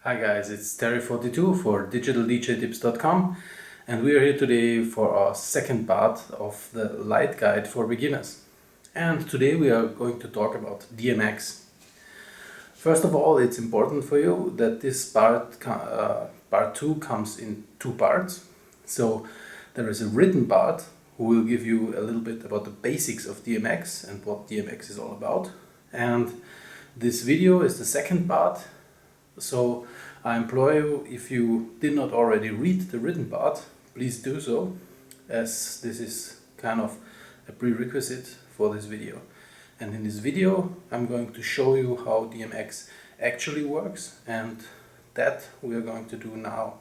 Hi guys, it's Terry42 for digitaldjtips.com, and we are here today for our second part of the light guide for beginners. And today we are going to talk about DMX. First of all, it's important for you that this part 2 comes in two parts. So there is a written part who will give you a little bit about the basics of DMX and what DMX is all about. And this video is the second part. So I implore you, if you did not already read the written part, please do so, as this is kind of a prerequisite for this video. And in this video I'm going to show you how DMX actually works, and that we are going to do now.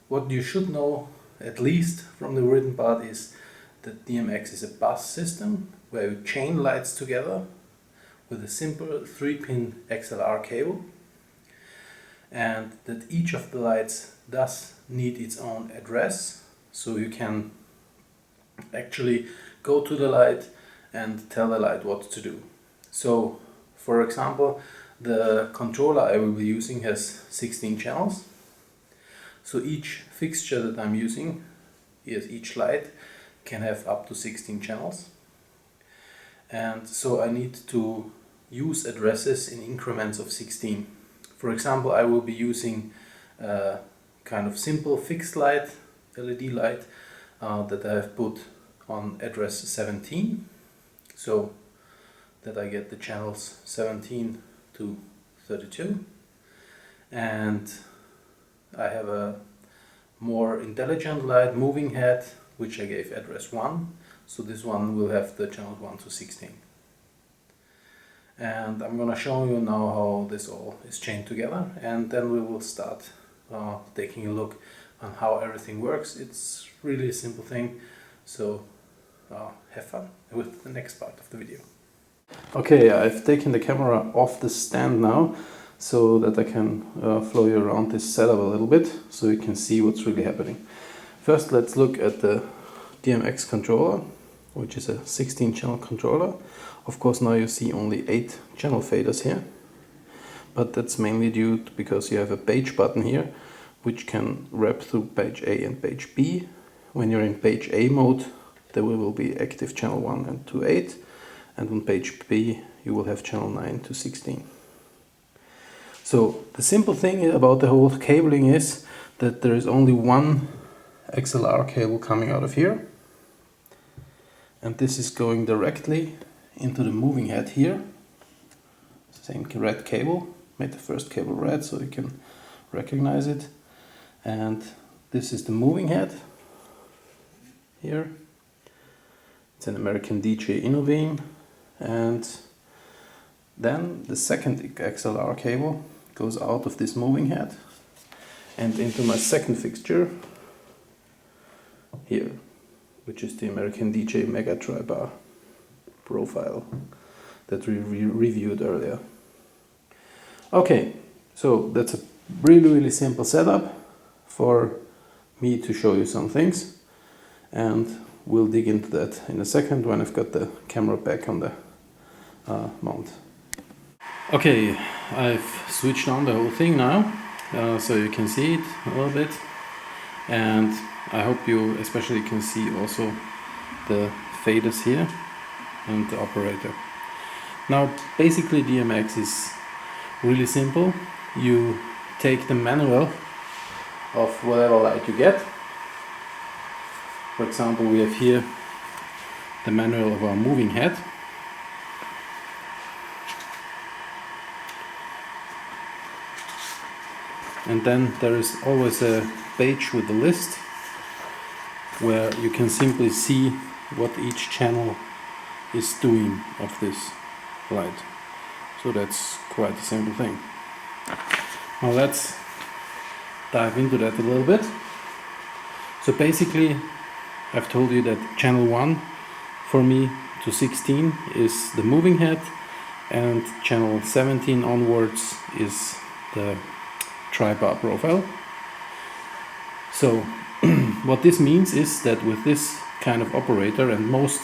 What you should know, at least from the written part, is that DMX is a bus system where you chain lights together with a simple 3-pin XLR cable, and that each of the lights does need its own address, so you can actually go to the light and tell the light what to do. So for example, the controller I will be using has 16 channels, so each fixture that I'm using, each light can have up to 16 channels, and so I need to use addresses in increments of 16. For example, I will be using a kind of simple fixed light, LED light, that I have put on address 17, so that I get the channels 17 to 32. And I have a more intelligent light, moving head, which I gave address 1, so this one will have the channels 1 to 16. And I'm gonna show you now how this all is chained together, and then we will start taking a look on how everything works. It's really a simple thing, so have fun with the next part of the video. Okay, I've taken the camera off the stand now so that I can flow you around this setup a little bit so you can see what's really happening. First, let's look at the Dmx controller, which is a 16-channel controller. Of course, now you see only 8 channel faders here, but that's mainly due to because you have a page button here, which can wrap through page A and page B. When you're in page A mode, there will be active channel 1 and 2, 8, and on page B you will have channel 9 to 16. So the simple thing about the whole cabling is that there is only one XLR cable coming out of here, and this is going directly into the moving head here. Same red cable, made the first cable red so you can recognize it. And this is the moving head here. It's an American DJ Innobeam. And then the second XLR cable goes out of this moving head and into my second fixture here, which is the American DJ Mega Tri-Bar profile that we reviewed earlier. Okay, so that's a really simple setup for me to show you some things, and we'll dig into that in a second when I've got the camera back on the mount. Okay, I've switched on the whole thing now, so you can see it a little bit, and I hope you especially can see also the faders here and the operator. Now basically DMX is really simple. You take the manual of whatever light you get. For example, we have here the manual of our moving head. And then there is always a page with a list where you can simply see what each channel is doing of this light. So that's quite a simple thing. Now let's dive into that a little bit. So basically I've told you that channel 1 for me to 16 is the moving head, and channel 17 onwards is the tri-bar profile. So what this means is that with this kind of operator, and most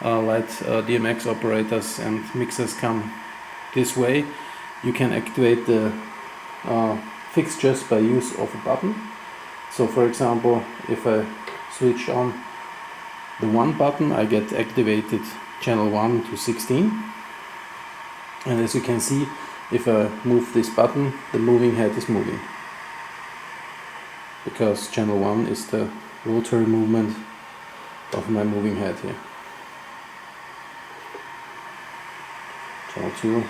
light DMX operators and mixers come this way, you can activate the fixtures by use of a button. So for example, if I switch on the 1 button, I get activated channel 1 to 16. And as you can see, if I move this button, the moving head is moving, because channel 1 is the rotary movement of my moving head here. Channel 2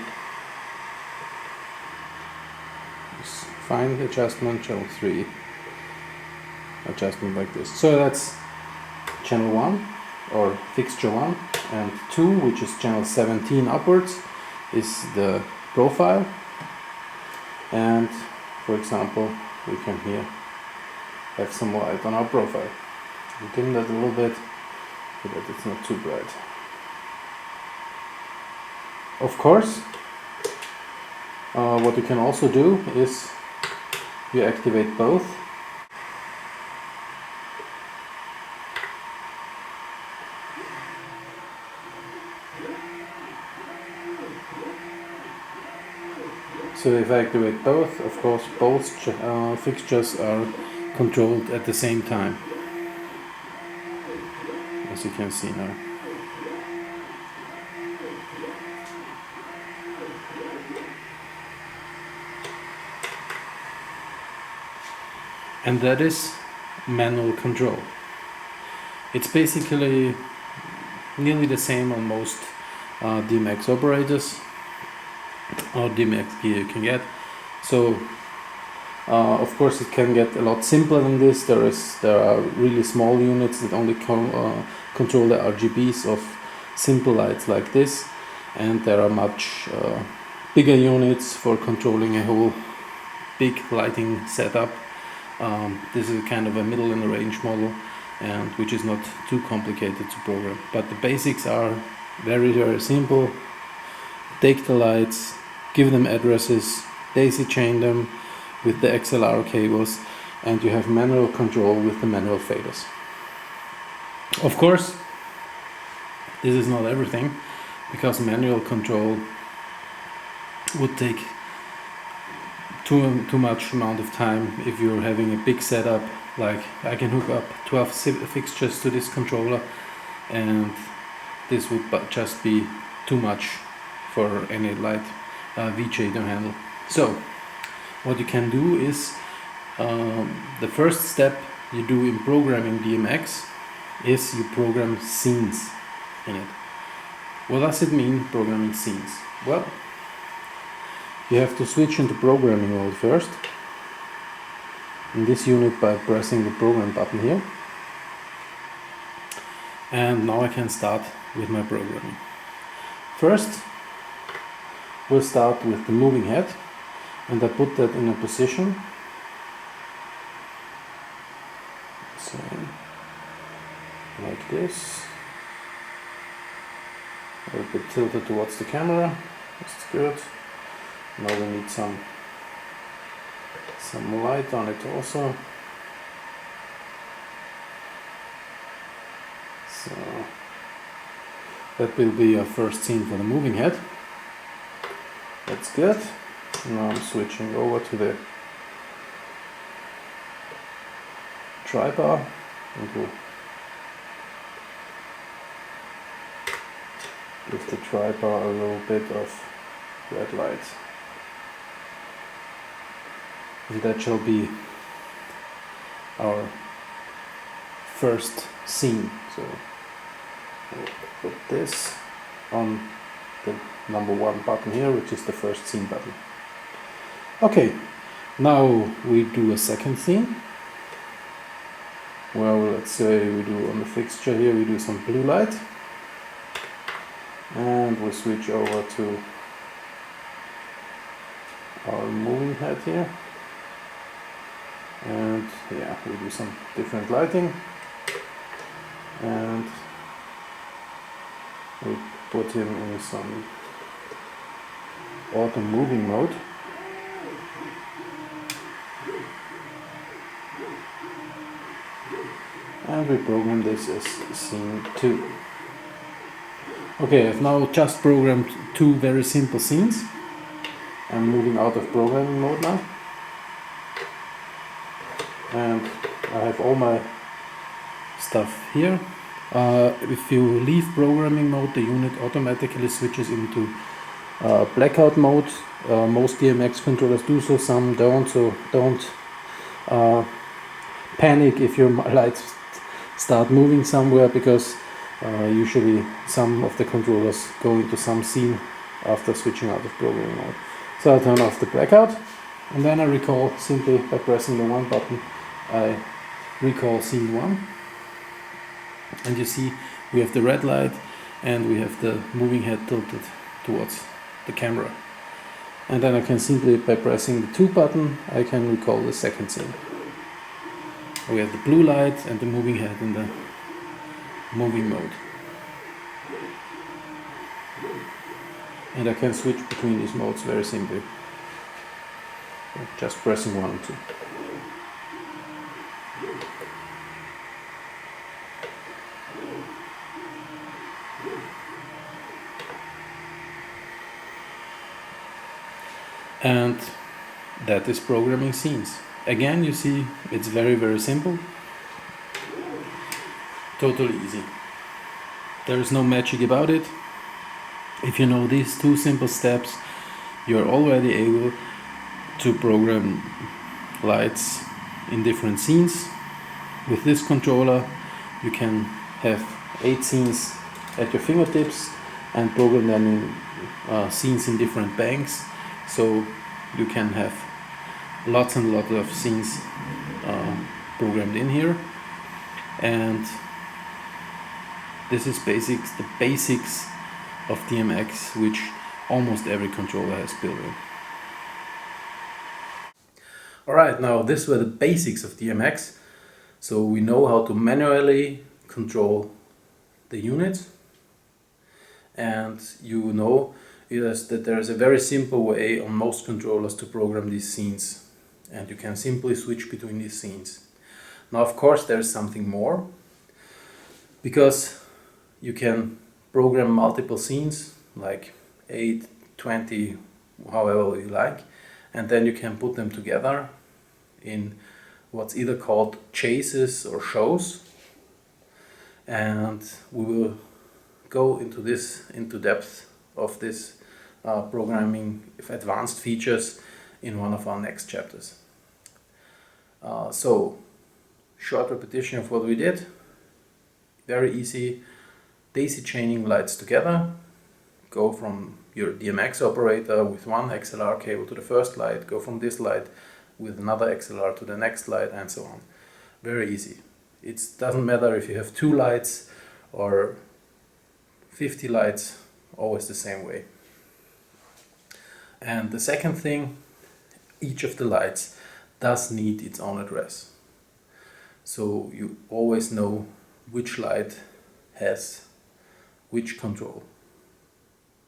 is fine adjustment, channel 3 adjustment like this. So that's channel 1 or fixture 1, and 2, which is channel 17 upwards, is the profile. And for example, we can here have some light on our profile. We dim that a little bit so that it's not too bright. Of course, what you can also do is you activate both. So if I activate both, of course both fixtures are controlled at the same time, as you can see now. And that is manual control. It's basically nearly the same on most Dmx operators or Dmx gear you can get. So of course it can get a lot simpler than this. There are really small units that only control the RGBs of simple lights like this, and there are much bigger units for controlling a whole big lighting setup. This is kind of a middle in the range model, and which is not too complicated to program. But the basics are very, very simple. Take the lights, give them addresses, daisy chain them with the XLR cables, and you have manual control with the manual faders. Of course, this is not everything, because manual control would take too much amount of time if you're having a big setup. Like I can hook up 12 fixtures to this controller, and this would just be too much for any light VJ to handle. So what you can do is the first step you do in programming DMX is you program scenes in it. What does it mean, programming scenes? Well, you have to switch into programming mode first in this unit by pressing the program button here, and now I can start with my programming. First we'll start with the moving head, and I put that in a position, so like this, a little bit tilted towards the camera. That's good. Now we need some light on it also. So that will be our first scene for the moving head. That's good. Now I'm switching over to the tri-bar and we'll give the tri-bar a little bit of red light. That shall be our first scene. So we'll put this on the number 1 button here, which is the first scene button. Okay, now we do a second scene. Well, let's say we do on the fixture here, we do some blue light, and we switch over to our moving head here. And yeah, we do some different lighting, and we put him in some auto moving mode. And we program this as scene 2. Okay, I've now just programmed 2 very simple scenes. I'm moving out of programming mode now. and I have all my stuff here. If you leave programming mode, the unit automatically switches into blackout mode. Most Dmx controllers do so, some don't, so don't panic if your lights start moving somewhere, because usually some of the controllers go into some scene after switching out of programming mode. So I turn off the blackout, and then I recall simply by pressing the 1 button. I recall scene 1, and you see we have the red light and we have the moving head tilted towards the camera. And then I can simply, by pressing the 2 button, I can recall the second scene. We have the blue light and the moving head in the moving mode. And I can switch between these modes very simply. Just pressing 1 and 2. And that is programming scenes. Again, you see it's very simple. Totally easy. There is no magic about it. If you know these 2 simple steps, you're already able to program lights in different scenes. With this controller you can have 8 scenes at your fingertips and program them in scenes in different banks, so you can have lots and lots of scenes programmed in here. And this is the basics of Dmx, which almost every controller has built in. Alright, now these were the basics of Dmx. So we know how to manually control the units, and you know that there is a very simple way on most controllers to program these scenes, and you can simply switch between these scenes. Now of course there is something more, because you can program multiple scenes, like 8, 20, however you like, and then you can put them together in what's either called chases or shows. And we will go into depth of this programming advanced features in one of our next chapters. So, short repetition of what we did. Very easy. Daisy chaining lights together. Go from your Dmx operator with one XLR cable to the first light, go from this light with another XLR to the next light, and so on. Very easy. It doesn't matter if you have 2 lights or 50 lights, always the same way. And the second thing, each of the lights does need its own address. So you always know which light has which control.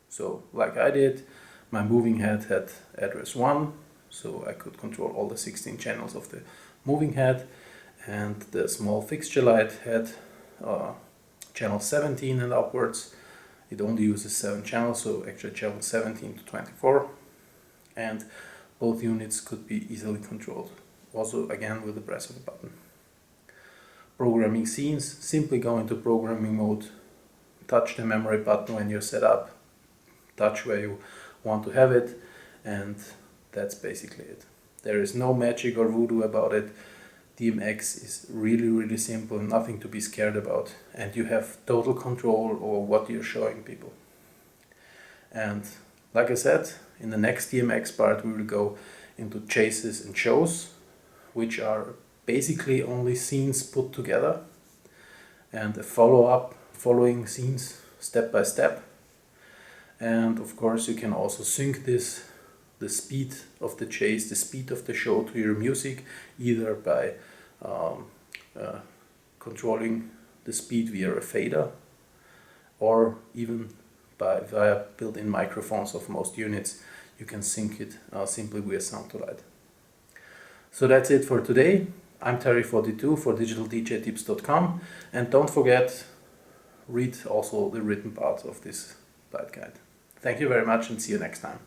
So like I did, my moving head had address 1, so I could control all the 16 channels of the moving head, and the small fixture light had channel 17 and upwards. It only uses 7 channels, so actually channel 17 to 24, and both units could be easily controlled, also again with the press of a button. Programming scenes, simply go into programming mode, touch the memory button when you're set up, touch where you want to have it, and that's basically it. There is no magic or voodoo about it. Dmx is really simple, nothing to be scared about, and you have total control over what you're showing people. And like I said, in the next Dmx part we will go into chases and shows, which are basically only scenes put together, and a following scenes step by step. And of course you can also sync the speed of the chase, the speed of the show to your music, either by controlling the speed via a fader, or even via built-in microphones of most units. You can sync it simply via sound to light. So that's it for today. I'm Terry42 for digitaldjtips.com, and don't forget, read also the written part of this light guide. Thank you very much, and see you next time.